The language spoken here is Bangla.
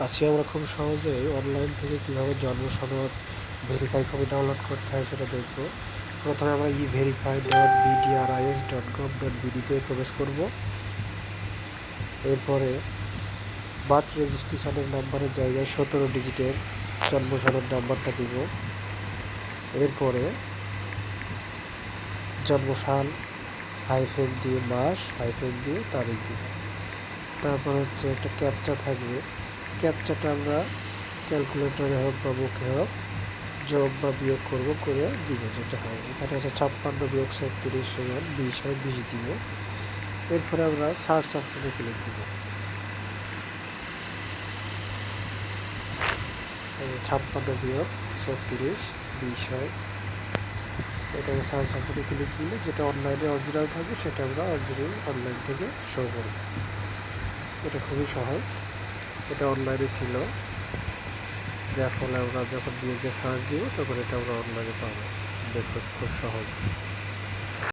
আজকে আমরা খুব সহজেই অনলাইন থেকে কীভাবে জন্ম সনদ ভেরিফাই কপি ডাউনলোড করতে হয় সেটা দেখব। প্রথমে আমরা verify.bdris.gov.bd-তে প্রবেশ করব। এরপরে বার্থ রেজিস্ট্রেশনের নাম্বারের জায়গায় 17 ডিজিটের জন্ম সনদ নাম্বারটা দিব। এরপরে জন্মসাল হাইফেন দিয়ে, মাস হাইফেন দিয়ে, তারিখ দিব। তারপর হচ্ছে একটা ক্যাপচা থাকবে, ক্যাপচাটা আমরা ক্যালকুলেটরে হোক বা বুকে হোক যোগ বা বিয়োগ করবো, করে দিব যেটা হয়। এখানে আছে 56 বিয়োগ 37 সমান 20 হয়, 20 দিব। এরপরে আমরা সার্চ অপশনে ক্লিক দিব। 56 বিয়োগ 37 20 হয়, এটাকে সার্চ অপশনে ক্লিক দিলে যেটা অনলাইনে অরিজিনাল থাকবে সেটা আমরা অরিজিনাল অনলাইন থেকে শো করব। এটা খুবই সহজ, এটা অনলাইনে ছিল, যার ফলে আমরা যখন বিয়োগে সার্চ দিব তখন এটা আমরা অনলাইনে পাবো। দেখুন খুব সহজ।